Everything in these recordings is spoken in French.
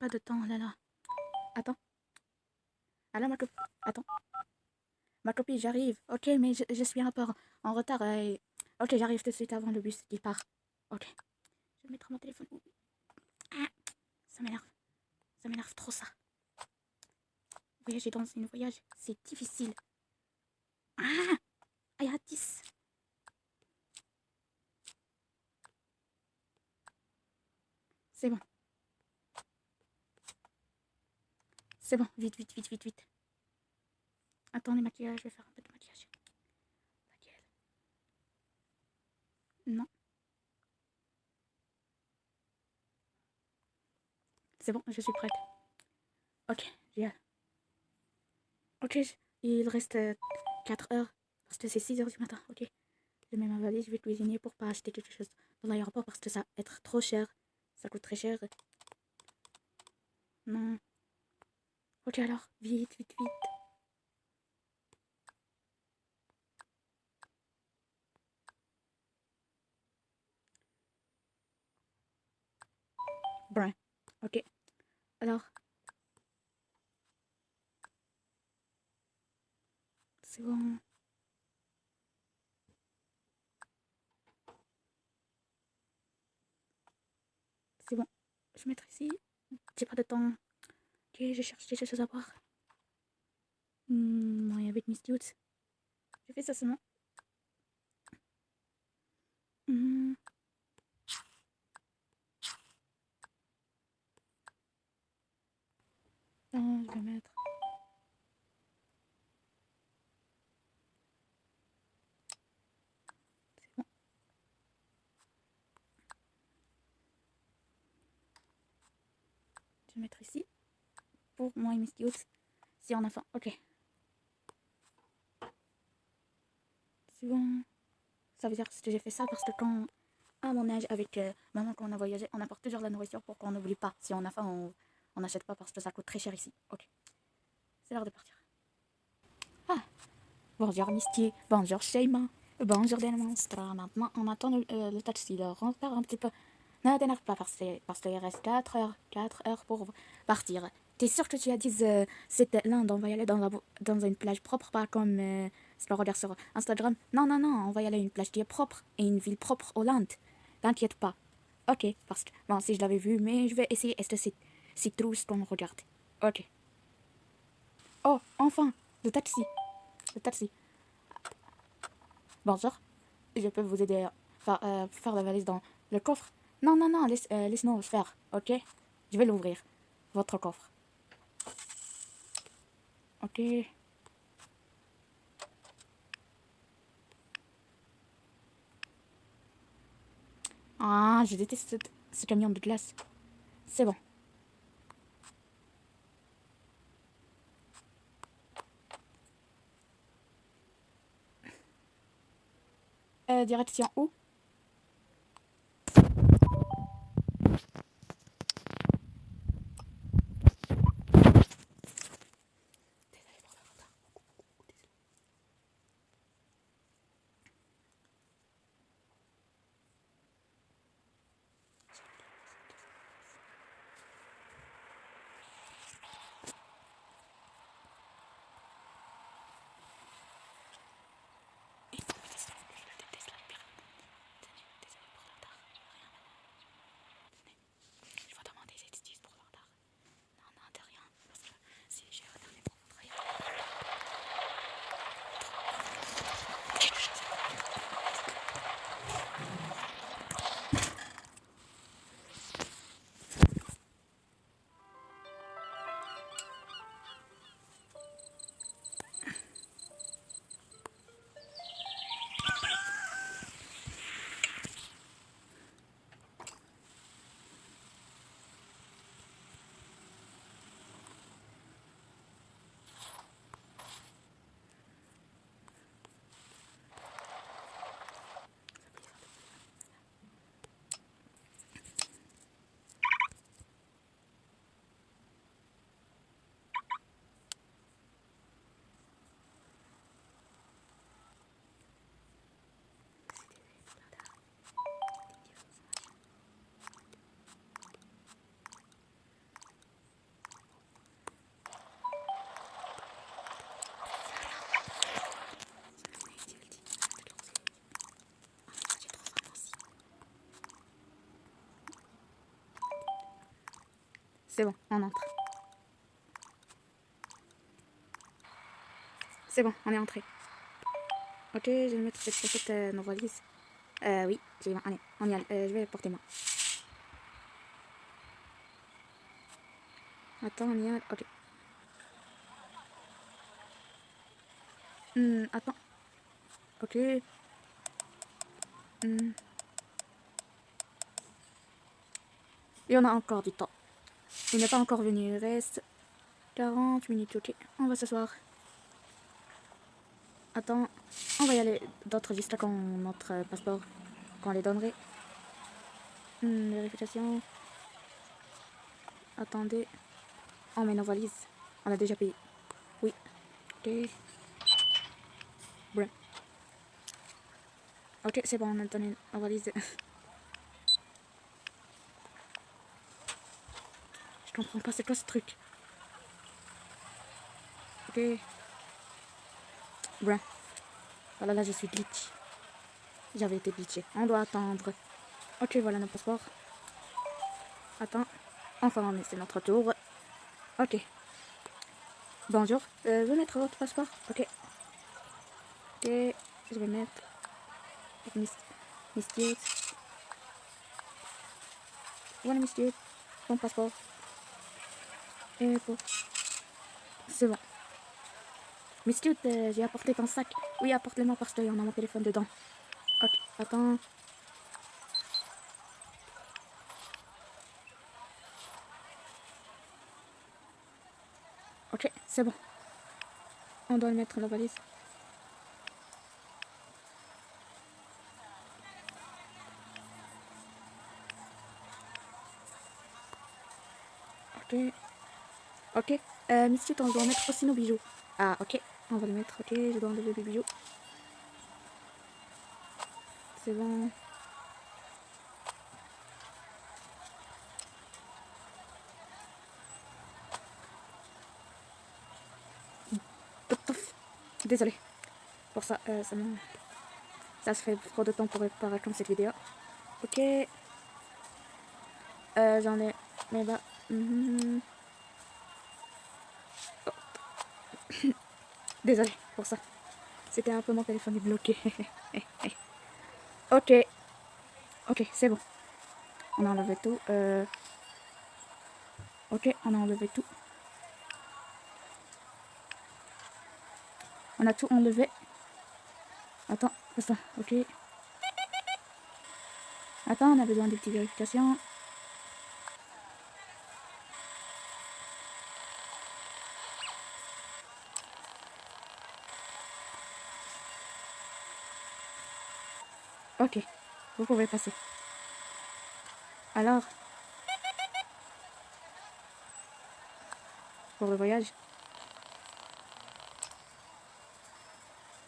pas de temps, là là. Attends. Ah là, ma copine. Attends. Ma copine, j'arrive. Ok, mais je suis un peu en retard. Ok, j'arrive tout de suite avant le bus qui part. Ok. Je vais mettre mon téléphone. Ah, ça m'énerve. Ça m'énerve trop ça. Voyager dans une voyage, c'est difficile. Ah, il y a 10. C'est bon. C'est bon. Vite, vite, vite, vite, vite. Attendez, maquillage. Je vais faire un peu de maquillage. Laquelle? Non. C'est bon, je suis prête. Ok, génial. Ok, il reste 4 heures. Parce que c'est 6 heures du matin. Ok. Je mets ma valise, je vais cuisiner pour pas acheter quelque chose dans l'aéroport parce que ça va être trop cher. Ça coûte très cher. Non. Ok alors, vite, vite, vite. Brun. Ok. Alors, c'est bon. C'est bon. Je vais mettre ici. J'ai pas de temps. Ok, je cherche des choses à boire. Non, il y avait Miss Youth. J'ai fait ça seulement. Hmm. Non, je vais mettre. C'est bon. Je vais mettre ici. Pour moi et Miss Youth. Si on a faim. Ok. C'est bon. Ça veut dire que j'ai fait ça parce que quand, à mon âge, avec maman, quand on a voyagé, on apporte toujours la nourriture pour qu'on n'oublie pas. Si on a faim, on n'achète pas parce que ça coûte très cher ici. Ok. C'est l'heure de partir. Ah, bonjour Misty, bonjour Shayma, bonjour Delmonstra. Maintenant, on attend le taxi. Le repart un petit peu. Ne t'énerve pas parce qu'il reste 4 heures pour partir. T'es sûr que tu as dit cette l'Inde, on va y aller dans une plage propre, pas comme si on regarde sur Instagram. Non, non, non, on va y aller à une plage qui est propre et une ville propre Hollande. T'inquiète pas. Ok, parce que, bon, si je l'avais vu, mais je vais essayer. Est-ce que c'est true ce qu'on regarde? Ok. Oh, enfin, le taxi. Le taxi. Bonjour. Je peux vous aider à faire la valise dans le coffre? Non, non, non, laisse-nous le faire, ok? Je vais l'ouvrir, votre coffre. Ok. Ah, je déteste ce camion de glace. C'est bon. Direction où? c'est bon, on entre. C'est bon, on est entré. Ok, je vais mettre cette pochette nos valises. Oui, allez, on y allait. Je vais porter moi. Attends, on y allait. Ok. Attends. Ok. Il y en a encore du temps. Il n'est pas encore venu. Il reste 40 minutes. Ok, on va s'asseoir. Attends, on va y aller d'autres juste quand notre passeport, qu'on les donnerait. Vérification. Attendez. On met nos valises. On a déjà payé. Oui. Ok. Bon. Ok, c'est bon, on a donné nos valises. Je comprends pas, c'est quoi ce truc? Ok. Bon. Voilà, là, je suis glitch. J'avais été glitché. On doit attendre. Ok, voilà nos passeports. Attends. Enfin, c'est notre tour. Ok. Bonjour. Je vais mettre votre passeport. Ok. Ok. Je vais mettre Miss Cute. Voilà, Miss Cute. Ton passeport. Et pour... C'est bon. Miss Cute, j'ai apporté ton sac. Oui, apporte-le-moi parce qu'il y en a mon téléphone dedans. Ok, attends. Ok, c'est bon. On doit le mettre dans la valise. Ok. Ok. Miss Cute, on doit mettre aussi nos bijoux. Ah, ok. On va le mettre. Ok, je dois enlever les bijoux. C'est bon. Désolé. Pour ça, ça se fait trop de temps pour préparer comme cette vidéo. Ok. J'en ai... Mais bah... Désolé pour ça. C'était un peu mon téléphone est bloqué. Ok. Ok, c'est bon. On a enlevé tout. Ok, on a enlevé tout. On a tout enlevé. Attends, ok. Attends, on a besoin de petites vérifications. Ok, vous pouvez passer. Alors, pour le voyage.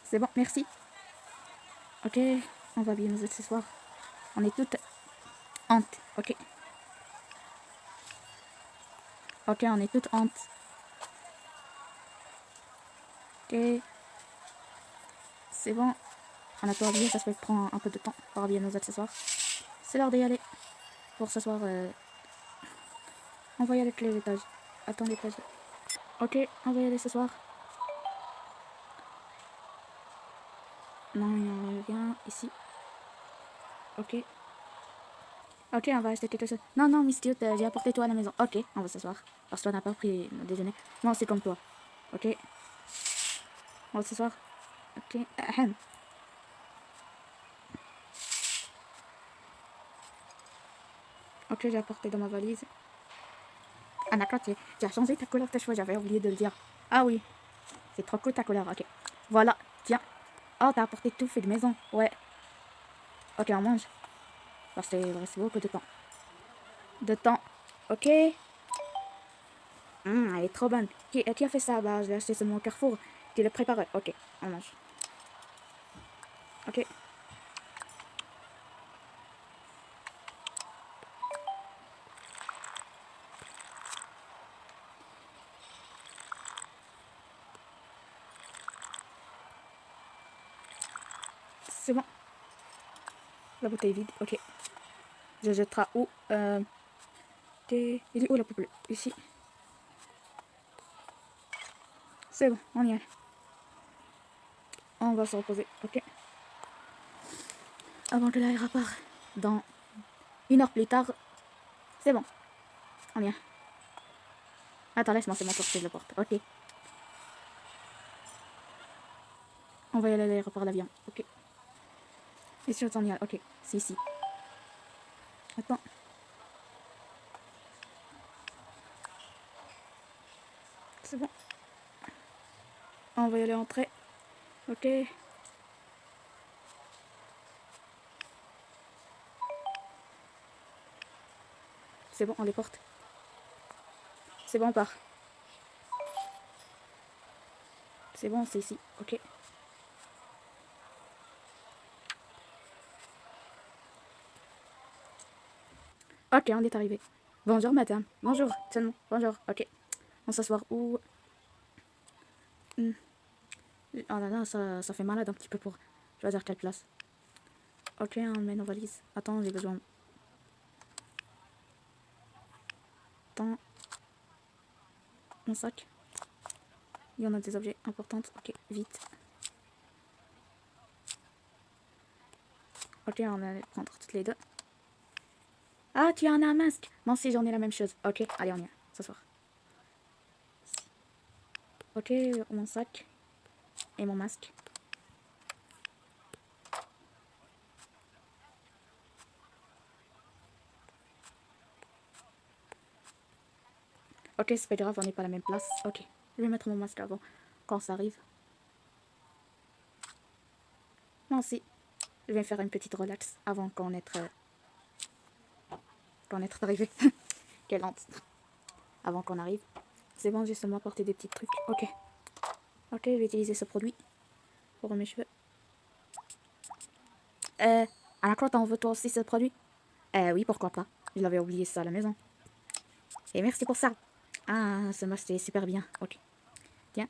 C'est bon, merci. Ok, on va bien nous accessoires. On est toutes hantes. Ok. Ok, on est toutes hantes. Ok. C'est bon. On a tout habillé, ça se fait prendre un peu de temps pour habiller nos accessoires. C'est l'heure d'y aller. Pour ce soir, on va y aller avec les étages. Attends l'étage. Ok, on va y aller ce soir. Non, il n'y a rien ici. Ok. Ok, on va acheter quelque chose. Non, non, Miss Cute, j'ai apporté toi à la maison. Ok, on va s'asseoir. Parce que toi n'a pas pris le déjeuner. Moi aussi comme toi. Ok. On va s'asseoir. Ok. Ahem. Ok, j'ai apporté dans ma valise. Ah d'accord, tu as changé ta couleur de cheveux, j'avais oublié de le dire. Ah oui, c'est trop cool ta couleur, ok. Voilà, tiens. Oh, t'as apporté tout fait de maison. Ouais. Ok, on mange. Parce qu'il reste beaucoup de temps. Ok. Elle est trop bonne. Qui a fait ça? Bah, je l'ai acheté sur mon Carrefour. Qui l'a préparé. Ok, on mange. Ok. C'est bon. La bouteille est vide. Ok. Je jettera où Ok. Il est où la poubelle? Ici. C'est bon, on y est. On va se reposer, ok. Avant que l'air repart dans 1 heure plus tard. C'est bon, on y est. Attends, laisse-moi, c'est mon tour que je le porte, ok. On va y aller à l'aéroport l'avion, ok. Et sur on y est, ok, c'est ici. Attends. C'est bon. On va y aller entrer, ok. C'est bon, on les porte. C'est bon, on part. C'est bon, c'est ici, ok. Ok, on est arrivé. Bonjour madame. Bonjour, seulement. Bonjour, ok. On s'asseoir où? Oh là là, ça fait malade un petit peu pour choisir quelle place. Ok, on met nos valises. Attends, j'ai besoin. Attends. Mon sac. Il y en a des objets importants. Ok, vite. Ok, on va les prendre toutes les deux. Ah, tu en as un masque. Moi aussi, j'en ai la même chose. Ok, allez, on y est. Ce soir. Ok, mon sac. Et mon masque. Ok, c'est pas grave, on n'est pas à la même place. Ok, je vais mettre mon masque avant. Quand ça arrive. Moi aussi. Je vais faire une petite relax avant qu'on être arrivé. Quelle honte. Avant qu'on arrive. C'est bon, j'ai seulement apporté des petits trucs. Ok. Ok, je vais utiliser ce produit pour mes cheveux. À quoi t'en veux toi aussi ce produit? Oui, pourquoi pas. Je l'avais oublié ça à la maison. Et merci pour ça. Ah, ce masque est super bien. Ok. Tiens,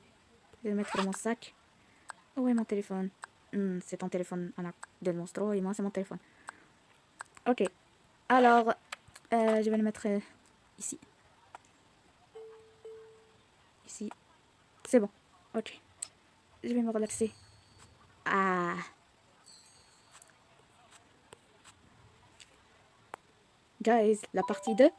je vais le mettre dans mon sac. Où est mon téléphone? C'est ton téléphone, Anna Del Monstro, et moi c'est mon téléphone. Ok. Alors, je vais le mettre ici. Ici. C'est bon. Ok. Je vais me relaxer. Ah. Guys, la partie 2